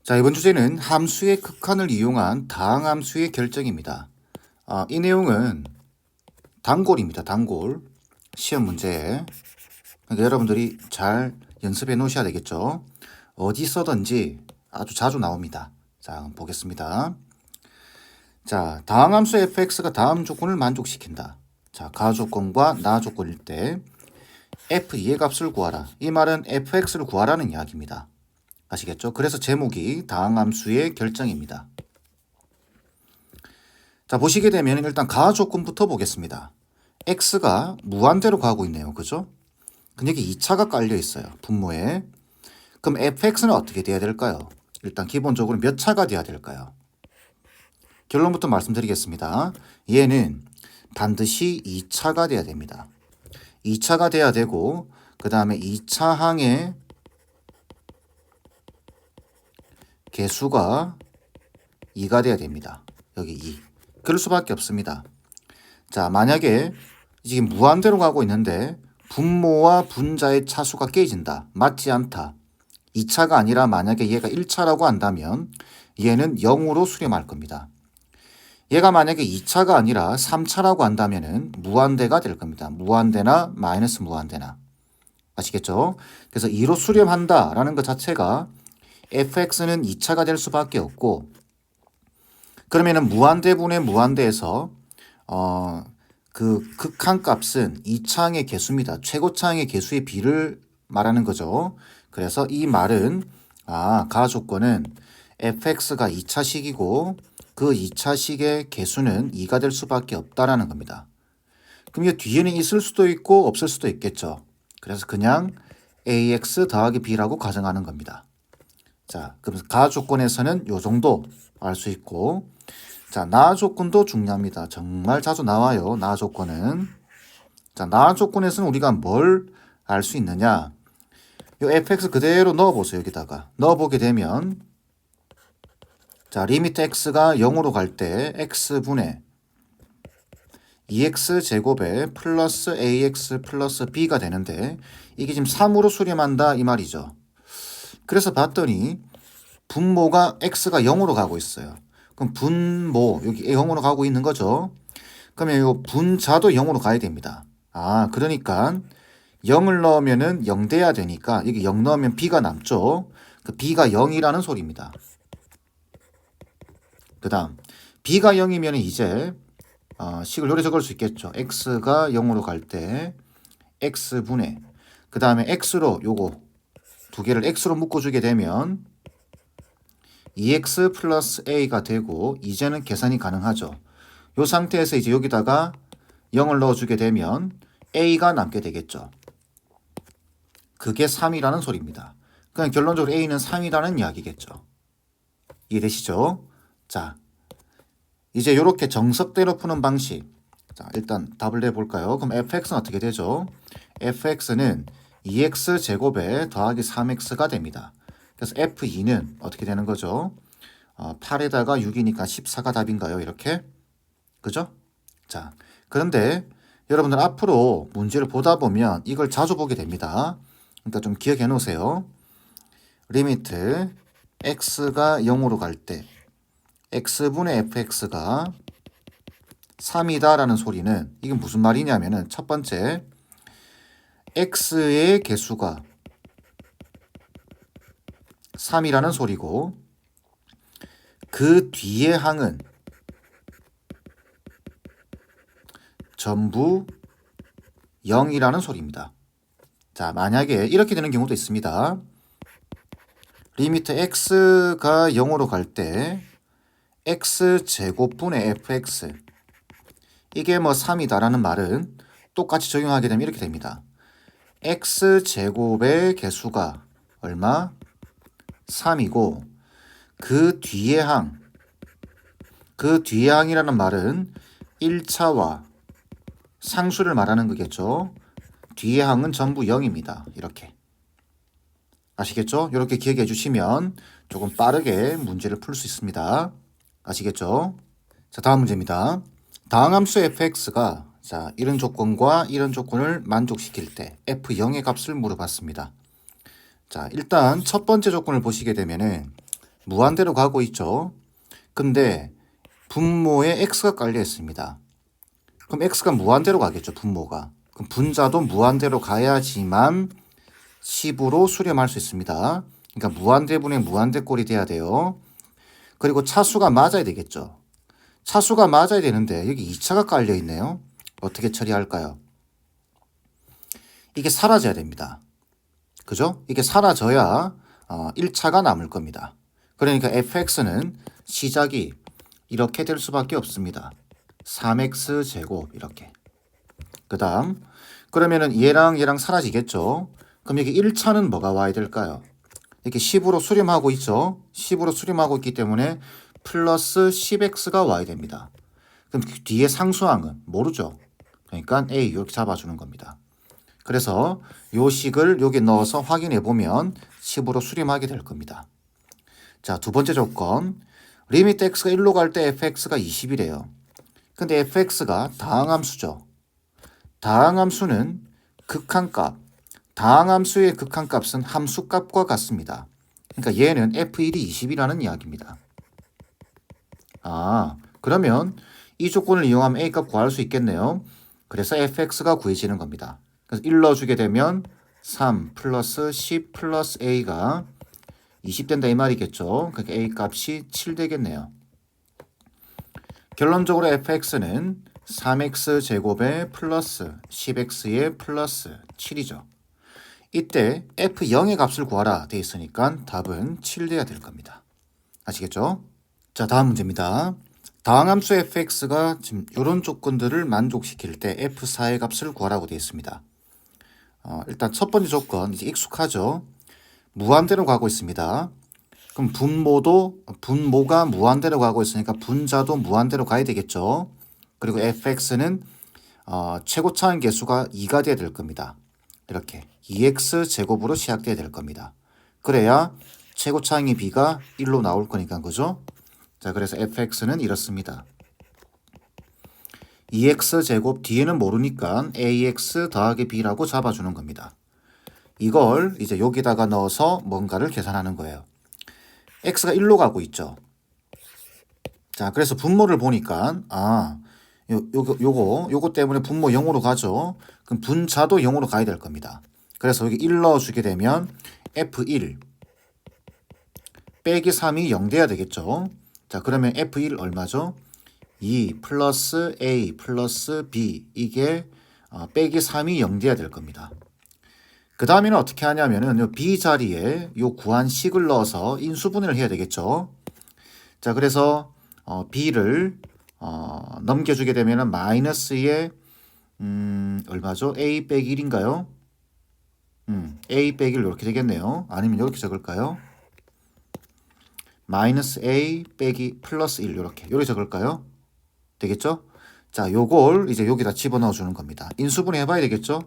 자, 이번 주제는 함수의 극한을 이용한 다항함수의 결정입니다. 이 내용은 단골입니다. 단골. 시험 문제에. 그러니까 여러분들이 잘 연습해 놓으셔야 되겠죠. 어디서든지 아주 자주 나옵니다. 자, 한번 보겠습니다. 자, 다항함수 fx가 다음 조건을 만족시킨다. 자, 가조건과 나조건일 때 f2의 값을 구하라. 이 말은 fx를 구하라는 이야기입니다. 아시겠죠? 그래서 제목이 다항함수의 결정입니다. 자, 보시게 되면 일단 가조건부터 보겠습니다. x가 무한대로 가고 있네요. 그죠? 근데 여기 2차가 깔려 있어요. 분모에. 그럼 fx는 어떻게 돼야 될까요? 일단 기본적으로 몇 차가 돼야 될까요? 결론부터 말씀드리겠습니다. 얘는 반드시 2차가 돼야 됩니다. 2차가 돼야 되고 그 다음에 2차 항의 개수가 2가 돼야 됩니다. 여기 2. 그럴 수밖에 없습니다. 자, 만약에 지금 무한대로 가고 있는데 분모와 분자의 차수가 깨진다. 맞지 않다. 2차가 아니라 만약에 얘가 1차라고 한다면 얘는 0으로 수렴할 겁니다. 얘가 만약에 2차가 아니라 3차라고 한다면 무한대가 될 겁니다. 무한대나 마이너스 무한대나. 아시겠죠? 그래서 2로 수렴한다라는 것 자체가 fx는 2차가 될 수밖에 없고, 그러면은 무한대분의 무한대에서 그 극한값은 2차항의 개수입니다. 최고차항의 개수의 비를 말하는 거죠. 그래서 이 말은 가조건은 fx가 2차식이고 그 2차식의 개수는 2가 될 수밖에 없다라는 겁니다. 그럼 이 뒤에는 있을 수도 있고 없을 수도 있겠죠. 그래서 그냥 ax 더하기 b라고 가정하는 겁니다. 자, 그럼 가조건에서는 요 정도 알 수 있고, 자, 나 조건도 중요합니다. 정말 자주 나와요. 나 조건은. 자, 나 조건에서는 우리가 뭘 알 수 있느냐? 요 fx 그대로 넣어보세요. 여기다가 넣어보게 되면, 자, 리미트 x가 0으로 갈 때 x분의 2x 제곱에 플러스 ax 플러스 b가 되는데 이게 지금 3으로 수렴한다 이 말이죠. 그래서 봤더니 분모가 x가 0으로 가고 있어요. 그럼 분모 여기 0으로 가고 있는 거죠. 그러면 이 분자도 0으로 가야 됩니다. 그러니까 0을 넣으면은 0 돼야 되니까 여기 0 넣으면 b가 남죠. 그 b가 0이라는 소리입니다. 그 다음 b가 0이면 이제 식을 요리 적을 수 있겠죠. x가 0으로 갈 때 x분의 그 다음에 x로 요거 두 개를 x로 묶어주게 되면 2x 플러스 a가 되고 이제는 계산이 가능하죠. 이 상태에서 이제 여기다가 0을 넣어주게 되면 a가 남게 되겠죠. 그게 3이라는 소리입니다. 그냥 결론적으로 a는 3이라는 이야기겠죠. 이해되시죠? 자, 이제 이렇게 정석대로 푸는 방식. 자, 일단 답을 내볼까요? 그럼 fx는 어떻게 되죠? fx는 2x 제곱에 더하기 3x가 됩니다. 그래서 f2는 어떻게 되는 거죠? 8에다가 6이니까 14가 답인가요? 이렇게? 그죠? 자, 그런데 여러분들 앞으로 문제를 보다 보면 이걸 자주 보게 됩니다. 그러니까 좀 기억해 놓으세요. 리미트 x가 0으로 갈 때 x분의 fx가 3이다라는 소리는 이게 무슨 말이냐면은 첫 번째 x의 개수가 3이라는 소리고 그 뒤의 항은 전부 0이라는 소리입니다. 자, 만약에 이렇게 되는 경우도 있습니다. 리미트 x가 0으로 갈 때 x제곱분의 fx 이게 뭐 3이다라는 말은 똑같이 적용하게 되면 이렇게 됩니다. x제곱의 개수가 얼마? 3이고 그 뒤의 항, 그 뒤의 항이라는 말은 1차와 상수를 말하는 거겠죠. 뒤의 항은 전부 0입니다. 이렇게. 아시겠죠? 이렇게 기억해 주시면 조금 빠르게 문제를 풀 수 있습니다. 아시겠죠? 자, 다음 문제입니다. 다항함수 fx가 자, 이런 조건과 이런 조건을 만족시킬 때 f0의 값을 물어봤습니다. 자, 일단 첫 번째 조건을 보시게 되면은 무한대로 가고 있죠. 근데 분모에 x가 깔려 있습니다. 그럼 x가 무한대로 가겠죠, 분모가. 그럼 분자도 무한대로 가야지만 10으로 수렴할 수 있습니다. 그러니까 무한대분의 무한대꼴이 돼야 돼요. 그리고 차수가 맞아야 되겠죠. 차수가 맞아야 되는데 여기 2차가 깔려 있네요. 어떻게 처리할까요? 이게 사라져야 됩니다. 그죠? 이게 사라져야 1차가 남을 겁니다. 그러니까 fx는 시작이 이렇게 될 수밖에 없습니다. 3x 제곱 이렇게. 그 다음 그러면은 얘랑 사라지겠죠. 그럼 여기 1차는 뭐가 와야 될까요? 이렇게 10으로 수렴하고 있죠. 10으로 수렴하고 있기 때문에 플러스 10x가 와야 됩니다. 그럼 뒤에 상수항은 모르죠. 그러니까 a 이렇게 잡아주는 겁니다. 그래서 요 식을 여기 넣어서 확인해 보면 10으로 수렴하게 될 겁니다. 자, 두 번째 조건. 리미트 x가 1로 갈 때 fx가 20이래요. 근데 fx가 다항함수죠. 다항함수는 극한값, 다항함수의 극한값은 함수값과 같습니다. 그러니까 얘는 f1이 20이라는 이야기입니다. 그러면 이 조건을 이용하면 a값 구할 수 있겠네요. 그래서 fx가 구해지는 겁니다. 그래서 1 넣어주게 되면 3 플러스 10 플러스 a가 20 된다 이 말이겠죠. 그러니까 a 값이 7 되겠네요. 결론적으로 fx는 3x 제곱에 플러스 10x에 플러스 7이죠. 이때 f0의 값을 구하라 돼 있으니까 답은 7 돼야 될 겁니다. 아시겠죠? 자, 다음 문제입니다. 다항함수 fx가 지금 이런 조건들을 만족시킬 때 f4의 값을 구하라고 되어 있습니다. 일단 첫 번째 조건 이제 익숙하죠. 무한대로 가고 있습니다. 그럼 분모가 무한대로 가고 있으니까 분자도 무한대로 가야 되겠죠. 그리고 fx는 최고차항 개수가 2가 돼야 될 겁니다. 이렇게 2x 제곱으로 시작돼야 될 겁니다. 그래야 최고차항의 b가 1로 나올 거니까 그죠? 자, 그래서 fx는 이렇습니다. 2x 제곱 뒤에는 모르니까 ax 더하기 b라고 잡아주는 겁니다. 이걸 이제 여기다가 넣어서 뭔가를 계산하는 거예요. x가 1로 가고 있죠. 자, 그래서 분모를 보니까 요거 때문에 분모 0으로 가죠. 그럼 분자도 0으로 가야 될 겁니다. 그래서 여기 1 넣어주게 되면 f1 빼기 3이 0 돼야 되겠죠. 자, 그러면 f1 얼마죠? 2 플러스 a 플러스 b 이게 빼기 3이 0 돼야 될 겁니다. 그 다음에는 어떻게 하냐면은 요 b 자리에 요 구한 식을 넣어서 인수분해를 해야 되겠죠. 자, 그래서 b를 넘겨주게 되면은 마이너스에 얼마죠? a 빼기 1인가요? a 빼기 1 이렇게 되겠네요. 아니면 이렇게 적을까요? 마이너스 a 빼기 플러스 1 이렇게 적을까요? 되겠죠? 자, 요걸 이제 여기다 집어넣어 주는 겁니다. 인수분해 해봐야 되겠죠?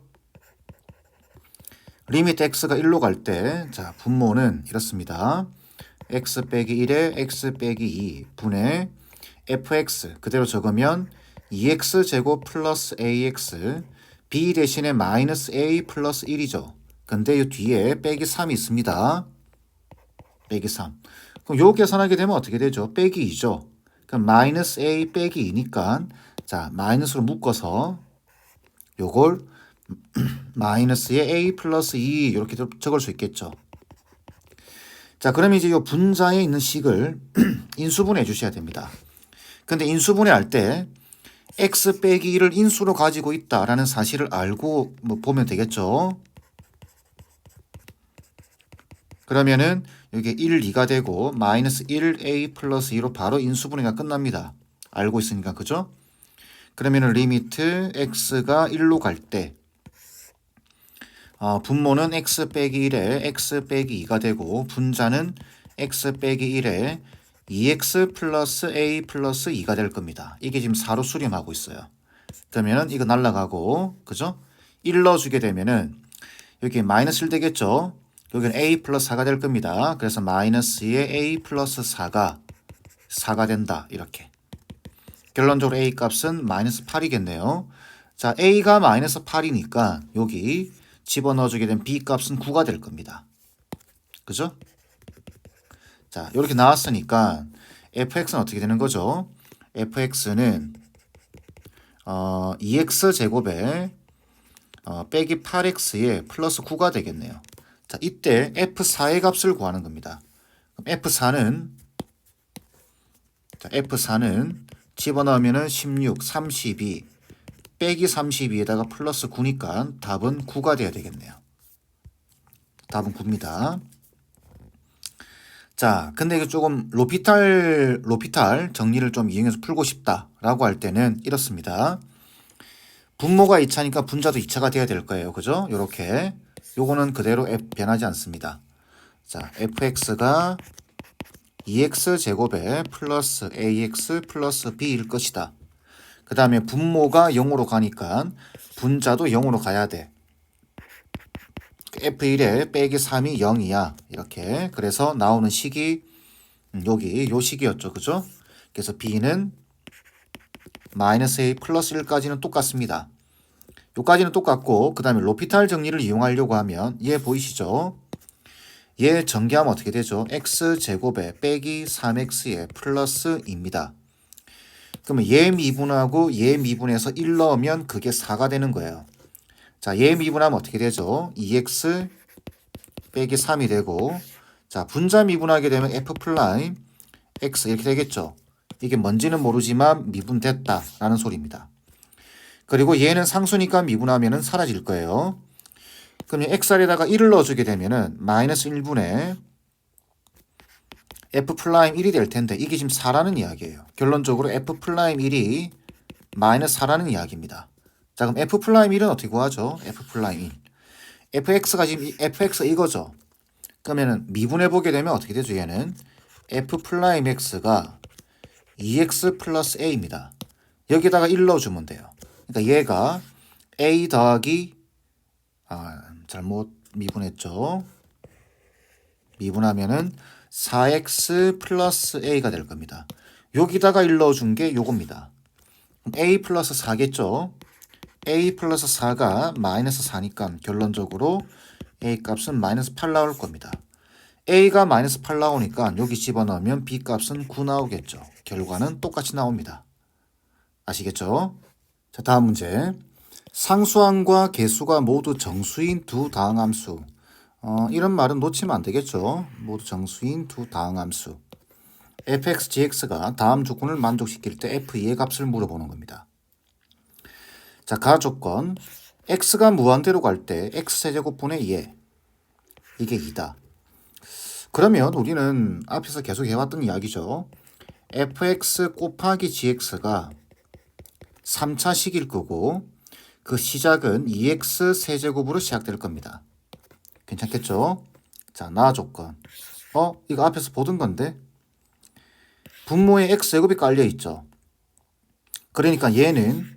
리미트 x가 1로 갈 때, 자, 분모는 이렇습니다. x 빼기 1에 x 빼기 2 분의 fx 그대로 적으면 2x 제곱 플러스 ax b 대신에 마이너스 a 플러스 1이죠. 근데 이 뒤에 빼기 3이 있습니다. 빼기 3. 그럼 요 계산하게 되면 어떻게 되죠? 빼기 2죠. 그럼 마이너스 a 빼기 2니까 자, 마이너스로 묶어서 요걸 마이너스에 a 플러스 2 이렇게 적을 수 있겠죠. 자, 그럼 이제 요 분자에 있는 식을 인수분해 주셔야 됩니다. 근데 인수분해 할 때 x 빼기 1을 인수로 가지고 있다라는 사실을 알고 보면 되겠죠. 그러면은 여기 1, 2가 되고 마이너스 1a 플러스 2로 바로 인수분해가 끝납니다. 알고 있으니까 그죠? 그러면은 리미트 x가 1로 갈 때 분모는 x 빼기 1에 x 빼기 2가 되고 분자는 x 빼기 1에 2x 플러스 a 플러스 2가 될 겁니다. 이게 지금 4로 수렴하고 있어요. 그러면은 이거 날라가고 그죠? 1 넣어주게 되면은 여기 마이너스 1 되겠죠? 여기는 a 플러스 4가 될 겁니다. 그래서 마이너스에 a 플러스 4가 된다. 이렇게. 결론적으로 a 값은 마이너스 8이겠네요. 자, a가 마이너스 8이니까 여기 집어넣어주게 된 b 값은 9가 될 겁니다. 그죠? 자, 이렇게 나왔으니까 fx는 어떻게 되는 거죠? fx는 2x 제곱에 빼기 8x에 플러스 9가 되겠네요. 자, 이때 f4의 값을 구하는 겁니다. 그럼 F4는 집어넣으면은 16, 32 빼기 32에다가 플러스 9니까 답은 9가 돼야 되겠네요. 답은 9입니다. 자, 근데 이거 조금 로피탈 정리를 좀 이용해서 풀고 싶다라고 할 때는 이렇습니다. 분모가 2차니까 분자도 2차가 돼야 될 거예요. 그죠? 요렇게. 요거는 그대로 변하지 않습니다. 자, fx가 2x 제곱에 플러스 ax 플러스 b일 것이다. 그 다음에 분모가 0으로 가니까 분자도 0으로 가야 돼. f1에 빼기 3이 0이야. 이렇게. 그래서 나오는 식이 여기 요 식이었죠. 그죠? 그래서 b는 마이너스 a 플러스 1까지는 똑같습니다. 요까지는 똑같고 그 다음에 로피탈 정리를 이용하려고 하면 얘 보이시죠? 얘 전개하면 어떻게 되죠? x제곱에 빼기 3x에 플러스 2입니다. 그러면 얘 미분하고 얘 미분해서 1 넣으면 그게 4가 되는 거예요. 자, 얘 미분하면 어떻게 되죠? 2x 빼기 3이 되고, 자, 분자 미분하게 되면 f 플라임 x 이렇게 되겠죠. 이게 뭔지는 모르지만 미분됐다라는 소리입니다. 그리고 얘는 상수니까 미분하면은 사라질 거예요. 그럼 xr에다가 1을 넣어주게 되면은 마이너스 1분의 f 플라임 1이 될 텐데 이게 지금 4라는 이야기예요. 결론적으로 f 플라임 1이 마이너스 4라는 이야기입니다. 자, 그럼 f 플라임 1은 어떻게 구하죠? f 플라임 1. fx가 지금 fx 이거죠. 그러면은 미분해 보게 되면 어떻게 되죠? 얘는 f 플라임 x가 2x 플러스 a입니다. 여기다가 1 넣어주면 돼요. 그러니까 얘가 a 더하기 잘못 미분했죠. 미분하면은 4x 플러스 a가 될 겁니다. 여기다가 1 넣어준 게 요겁니다. a 플러스 4겠죠. a 플러스 4가 마이너스 4니까 결론적으로 a 값은 마이너스 8 나올 겁니다. a가 마이너스 8 나오니까 여기 집어넣으면 b 값은 9 나오겠죠. 결과는 똑같이 나옵니다. 아시겠죠? 자, 다음 문제. 상수항과 계수가 모두 정수인 두 다항함수. 이런 말은 놓치면 안 되겠죠. 모두 정수인 두 다항함수. fx, gx가 다음 조건을 만족시킬 때 f2의 값을 물어보는 겁니다. 자, 가조건. x가 무한대로 갈 때 x세제곱분의 2. 이게 2다. 그러면 우리는 앞에서 계속 해왔던 이야기죠. fx 곱하기 gx가 3차식일 거고 그 시작은 2x 세제곱으로 시작될 겁니다. 괜찮겠죠? 자, 나 조건. 이거 앞에서 보던 건데 분모에 x제곱이 깔려 있죠. 그러니까 얘는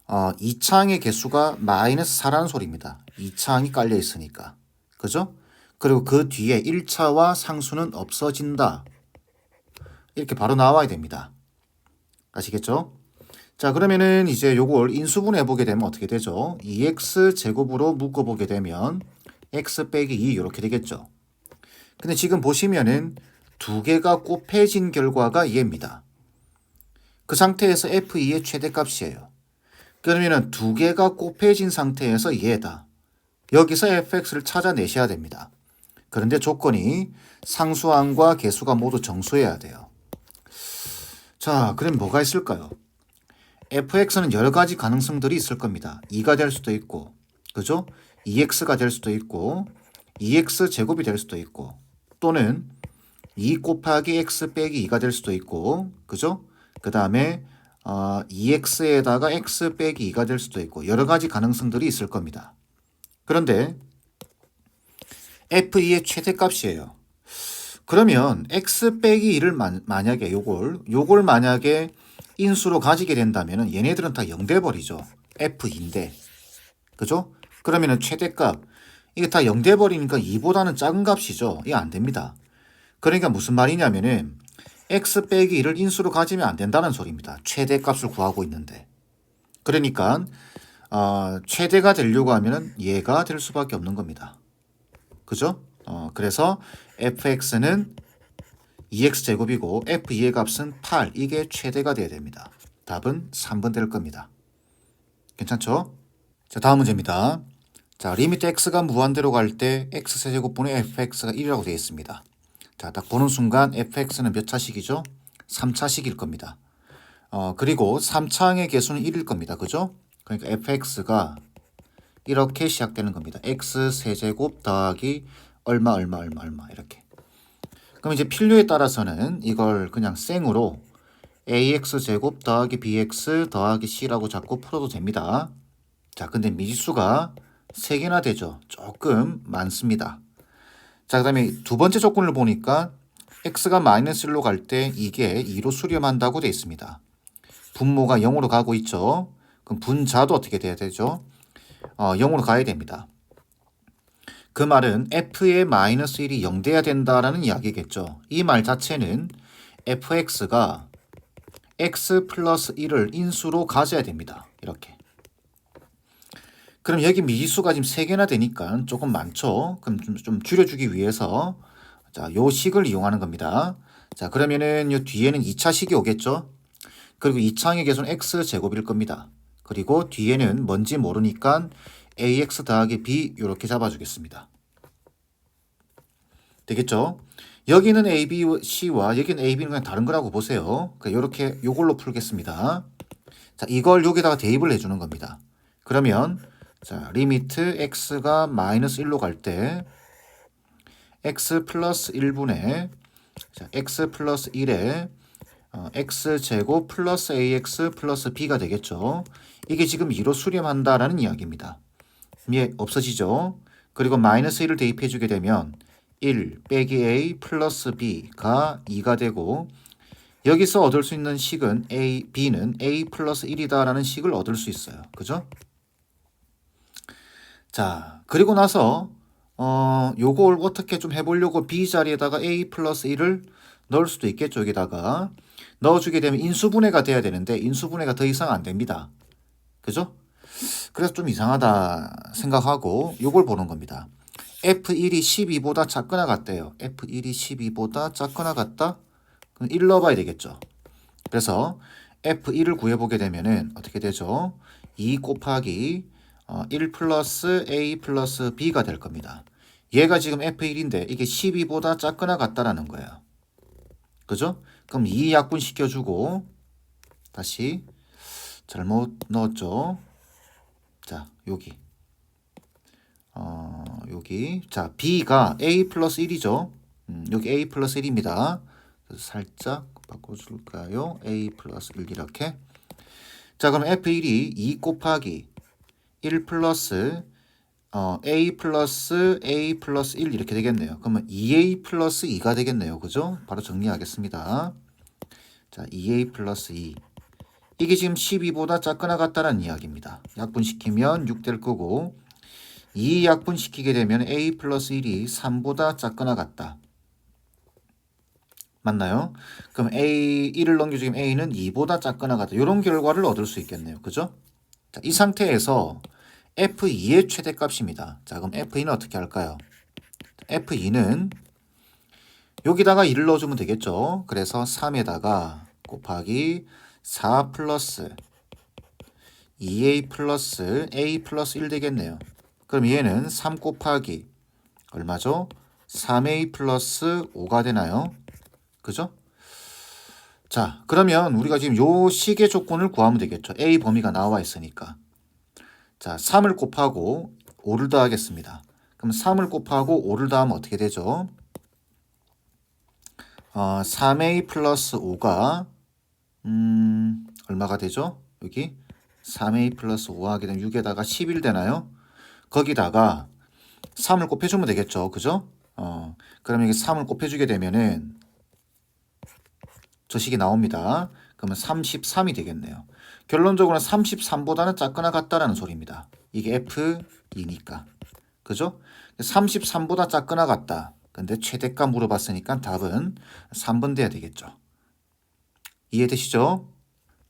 2차항의 개수가 마이너스 4라는 소리입니다. 2차항이 깔려 있으니까. 그죠? 그리고 그 뒤에 1차와 상수는 없어진다. 이렇게 바로 나와야 됩니다. 아시겠죠? 자, 그러면은 이제 요걸 인수분해 보게 되면 어떻게 되죠? 2x 제곱으로 묶어 보게 되면 x 빼기 2 이렇게 되겠죠. 근데 지금 보시면은 두 개가 곱해진 결과가 얘입니다. 그 상태에서 f2의 최대값이에요. 그러면은 두 개가 곱해진 상태에서 얘다. 여기서 fx를 찾아내셔야 됩니다. 그런데 조건이 상수항과 계수가 모두 정수해야 돼요. 자, 그럼 뭐가 있을까요? fx는 여러 가지 가능성들이 있을 겁니다. 2가 될 수도 있고, 그죠? 2x가 될 수도 있고, 2x 제곱이 될 수도 있고, 또는 2 곱하기 x 빼기 2가 될 수도 있고, 그죠? 그 다음에 2x에다가 x 빼기 2가 될 수도 있고, 여러 가지 가능성들이 있을 겁니다. 그런데 f2의 최대값이에요. 그러면 x 빼기 2를 만약에 요걸 만약에 인수로 가지게 된다면 얘네들은 다 0돼 버리죠. f2인데. 그죠? 그러면은 최대값 이게 다 0돼 버리니까 2보다는 작은 값이죠. 이게 안 됩니다. 그러니까 무슨 말이냐면은 x 빼기 2를 인수로 가지면 안 된다는 소리입니다. 최대값을 구하고 있는데. 그러니까 최대가 되려고 하면은 얘가 될 수밖에 없는 겁니다. 그죠? 그래서 fx는 2x제곱이고 f2의 값은 8. 이게 최대가 돼야 됩니다. 답은 3번 될 겁니다. 괜찮죠? 자, 다음 문제입니다. 자, 리미트 x가 무한대로 갈 때 x세제곱분의 fx가 1이라고 되어 있습니다. 자, 딱 보는 순간 fx는 몇 차식이죠? 3차식일 겁니다. 그리고 3차항의 개수는 1일 겁니다. 그죠? 그러니까 fx가 이렇게 시작되는 겁니다. x세제곱 더하기 얼마 이렇게. 그럼 이제 필요에 따라서는 이걸 그냥 생으로 ax제곱 더하기 bx 더하기 c라고 잡고 풀어도 됩니다. 자, 근데 미지수가 3개나 되죠. 조금 많습니다. 자, 그 다음에 두 번째 조건을 보니까 x가 마이너스 1로 갈 때 이게 2로 수렴한다고 되어 있습니다. 분모가 0으로 가고 있죠. 그럼 분자도 어떻게 돼야 되죠? 0으로 가야 됩니다. 그 말은 f의 마이너스 1이 0 돼야 된다라는 이야기겠죠. 이 말 자체는 fx가 x 플러스 1을 인수로 가져야 됩니다. 이렇게. 그럼 여기 미지수가 지금 3개나 되니까 조금 많죠. 그럼 좀 줄여주기 위해서 자, 요 식을 이용하는 겁니다. 자, 그러면은 요 뒤에는 2차식이 오겠죠. 그리고 2차항의 개수는 x제곱일 겁니다. 그리고 뒤에는 뭔지 모르니까 ax 더하기 b 이렇게 잡아주겠습니다. 되겠죠? 여기는 a, b, c와 여기는 a, b는 그냥 다른 거라고 보세요. 이렇게 요걸로 풀겠습니다. 자, 이걸 여기다가 대입을 해주는 겁니다. 그러면 자, 리미트 x가 마이너스 1로 갈 때 x 플러스 1분의 자, x 플러스 1에 x제곱 플러스 ax 플러스 b가 되겠죠. 이게 지금 2로 수렴한다라는 이야기입니다. 예, 없어지죠. 그리고 마이너스 1을 대입해 주게 되면 1 빼기 a 플러스 b가 2가 되고 여기서 얻을 수 있는 식은 b는 a 플러스 1이다라는 식을 얻을 수 있어요. 그죠? 자, 그리고 나서 요걸 어떻게 좀 해보려고 b 자리에다가 a 플러스 1을 넣을 수도 있겠죠. 여기다가 넣어주게 되면 인수분해가 돼야 되는데 인수분해가 더 이상 안 됩니다. 그죠? 그래서 좀 이상하다 생각하고 요걸 보는 겁니다. F1이 12보다 작거나 같대요. F1이 12보다 작거나 같다? 그럼 1 넣어봐야 되겠죠. 그래서 F1을 구해보게 되면은 어떻게 되죠? 2 곱하기 1 플러스 A 플러스 B가 될 겁니다. 얘가 지금 F1인데 이게 12보다 작거나 같다라는 거예요. 그죠? 그럼 2 약분시켜주고 다시 잘못 넣었죠. 자, 여기. 여기. 자, B가 A 플러스 1이죠. 여기 A 플러스 1입니다. 그래서 살짝 바꿔줄까요? A 플러스 1 이렇게. 자, 그럼 F1이 2 곱하기 1 플러스 A 플러스 A 플러스 1 이렇게 되겠네요. 그러면 2A 플러스 2가 되겠네요. 그죠? 바로 정리하겠습니다. 자, 2A 플러스 2. 이게 지금 12보다 작거나 같다는 이야기입니다. 약분시키면 6 될 거고 2 약분시키게 되면 A 플러스 1이 3보다 작거나 같다. 맞나요? 그럼 A 1을 넘겨주면 A는 2보다 작거나 같다. 이런 결과를 얻을 수 있겠네요. 그죠? 자, 이 상태에서 F2의 최대값입니다. 자, 그럼 F2는 어떻게 할까요? F2는 여기다가 1을 넣어주면 되겠죠. 그래서 3에다가 곱하기 4 플러스 2A 플러스 A 플러스 1 되겠네요. 그럼 얘는 3 곱하기 얼마죠? 3A 플러스 5가 되나요? 그죠? 자, 그러면 우리가 지금 요 식의 조건을 구하면 되겠죠. A 범위가 나와 있으니까. 자, 3을 곱하고 5를 더하겠습니다. 그럼 3을 곱하고 5를 더하면 어떻게 되죠? 3A 플러스 5가 얼마가 되죠? 여기 3A 플러스 5 하게 되면 6에다가 11 되나요? 거기다가 3을 곱해주면 되겠죠. 그죠? 그러면 이게 3을 곱해주게 되면은 저 식이 나옵니다. 그러면 33이 되겠네요. 결론적으로는 33보다는 작거나 같다라는 소리입니다. 이게 F2니까. 그죠? 33보다 작거나 같다. 근데 최대값 물어봤으니까 답은 3번 돼야 되겠죠. 이해되시죠?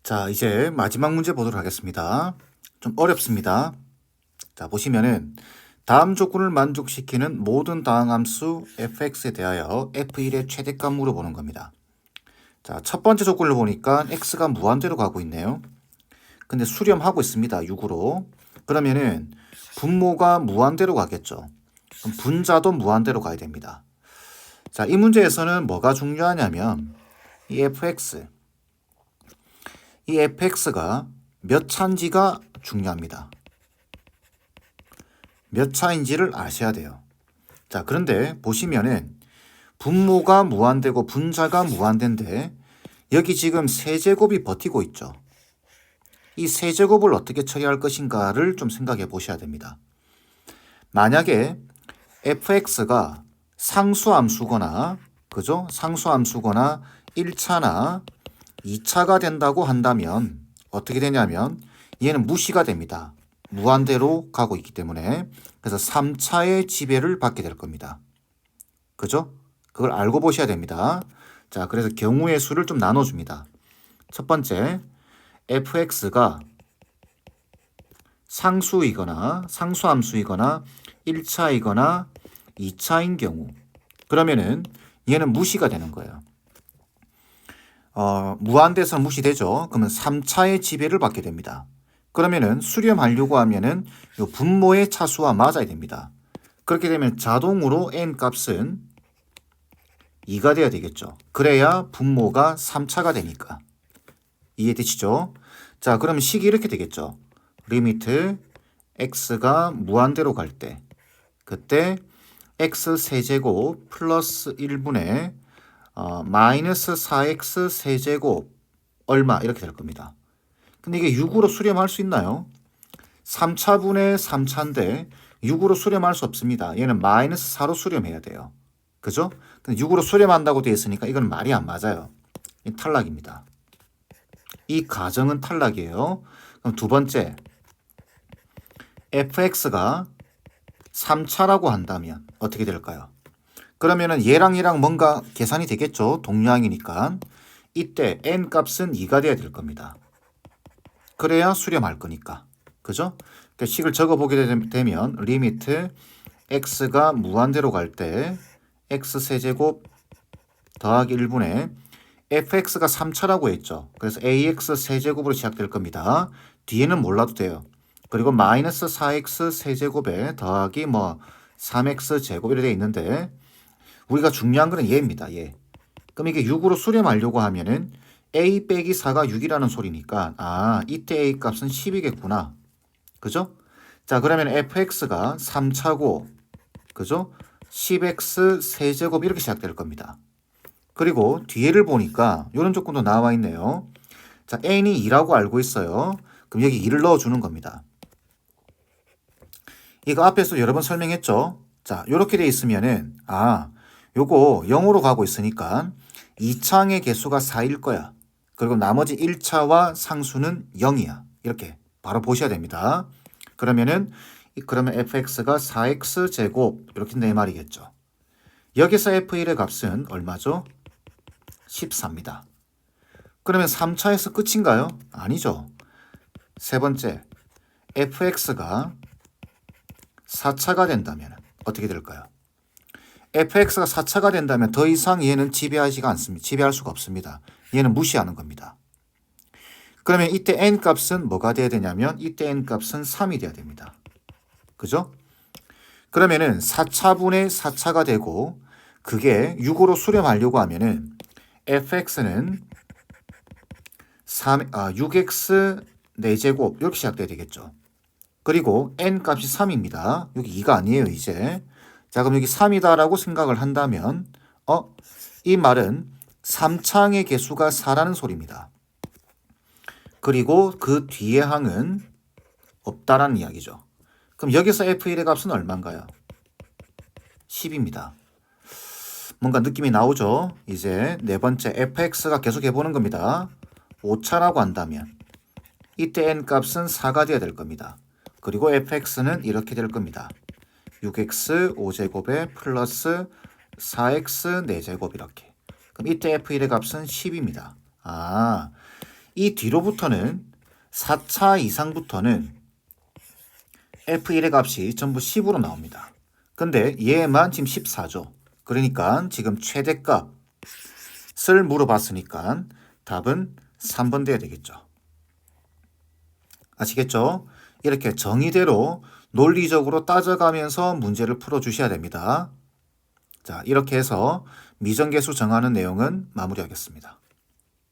자, 이제 마지막 문제 보도록 하겠습니다. 좀 어렵습니다. 자, 보시면은 다음 조건을 만족시키는 모든 다항함수 fx에 대하여 f1의 최대값 물어보는 겁니다. 자, 첫 번째 조건을 보니까 x가 무한대로 가고 있네요. 근데 수렴하고 있습니다. 6으로. 그러면은 분모가 무한대로 가겠죠. 그럼 분자도 무한대로 가야 됩니다. 자, 이 문제에서는 뭐가 중요하냐면 이 fx가 몇 차인지가 중요합니다. 몇 차인지를 아셔야 돼요. 자, 그런데 보시면은 분모가 무한대고 분자가 무한대인데 여기 지금 세제곱이 버티고 있죠. 이 세제곱을 어떻게 처리할 것인가를 좀 생각해 보셔야 됩니다. 만약에 fx가 상수함수거나 그죠? 상수함수거나 1차나 2차가 된다고 한다면 어떻게 되냐면 얘는 무시가 됩니다. 무한대로 가고 있기 때문에. 그래서 3차의 지배를 받게 될 겁니다. 그죠? 그걸 알고 보셔야 됩니다. 자, 그래서 경우의 수를 좀 나눠줍니다. 첫 번째, fx가 상수함수이거나 1차이거나 2차인 경우 그러면은 얘는 무시가 되는 거예요. 무한대에서 무시되죠. 그러면 3차의 지배를 받게 됩니다. 그러면은 수렴하려고 하면은 요 분모의 차수와 맞아야 됩니다. 그렇게 되면 자동으로 n 값은 2가 돼야 되겠죠. 그래야 분모가 3차가 되니까. 이해되시죠? 자, 그러면 식이 이렇게 되겠죠. 리미트 x가 무한대로 갈 때 그때 x 세제곱 플러스 1분의 마이너스 4x 세제곱 얼마 이렇게 될 겁니다. 근데 이게 6으로 수렴할 수 있나요? 3차분의 3차인데 6으로 수렴할 수 없습니다. 얘는 마이너스 4로 수렴해야 돼요. 그죠? 근데 6으로 수렴한다고 되어 있으니까 이건 말이 안 맞아요. 이 탈락입니다. 이 가정은 탈락이에요. 그럼 두 번째, fx가 3차라고 한다면 어떻게 될까요? 그러면은 얘랑 뭔가 계산이 되겠죠. 동량이니까. 이때 n 값은 2가 돼야 될 겁니다. 그래야 수렴할 거니까. 그죠? 그러니까 식을 적어보게 되면 리미트 x가 무한대로 갈 때 x 세제곱 더하기 1분의 fx가 3차라고 했죠. 그래서 ax 세제곱으로 시작될 겁니다. 뒤에는 몰라도 돼요. 그리고 마이너스 4x 세제곱에 더하기 3x 제곱 이렇게 돼 있는데 우리가 중요한 거는 얘입니다. 얘. 그럼 이게 6으로 수렴하려고 하면은 a 빼기 4가 6이라는 소리니까 이때 a 값은 10이겠구나. 그죠? 자, 그러면 fx가 3차고 그죠? 10x 세제곱 이렇게 시작될 겁니다. 그리고 뒤에를 보니까 이런 조건도 나와 있네요. 자, n이 2라고 알고 있어요. 그럼 여기 2를 넣어주는 겁니다. 이거 앞에서 여러 번 설명했죠. 자, 이렇게 돼 있으면은 요거 0으로 가고 있으니까 2차항의 개수가 4일 거야. 그리고 나머지 1차와 상수는 0이야. 이렇게 바로 보셔야 됩니다. 그러면 fx가 4x 제곱 이렇게 된다 이 말이겠죠. 여기서 f1의 값은 얼마죠? 14입니다. 그러면 3차에서 끝인가요? 아니죠. 세 번째, fx가 4차가 된다면 어떻게 될까요? fx가 4차가 된다면 더 이상 얘는 지배하지가 않습니다. 지배할 수가 없습니다. 얘는 무시하는 겁니다. 그러면 이때 n 값은 뭐가 돼야 되냐면 이때 n 값은 3이 돼야 됩니다. 그죠? 그러면은 4차분의 4차가 되고 그게 6으로 수렴하려고 하면은 fx는 6x 4제곱 이렇게 시작돼야 되겠죠. 그리고 n 값이 3입니다. 여기 2가 아니에요, 이제. 자, 그럼 여기 3이다라고 생각을 한다면 이 말은 3차항의 개수가 4라는 소리입니다. 그리고 그 뒤에 항은 없다라는 이야기죠. 그럼 여기서 f1의 값은 얼마인가요? 10입니다. 뭔가 느낌이 나오죠? 이제 네 번째 fx가 계속 해보는 겁니다. 5차라고 한다면 이때 n 값은 4가 되어야 될 겁니다. 그리고 fx는 이렇게 될 겁니다. 6x 5제곱에 플러스 4x 4제곱 이렇게. 그럼 이때 f1의 값은 10입니다. 이 뒤로부터는 4차 이상부터는 F1의 값이 전부 10으로 나옵니다. 근데 얘만 지금 14죠. 그러니까 지금 최대값을 물어봤으니까 답은 3번 돼야 되겠죠. 아시겠죠? 이렇게 정의대로 논리적으로 따져가면서 문제를 풀어주셔야 됩니다. 자, 이렇게 해서 미정계수 정하는 내용은 마무리하겠습니다.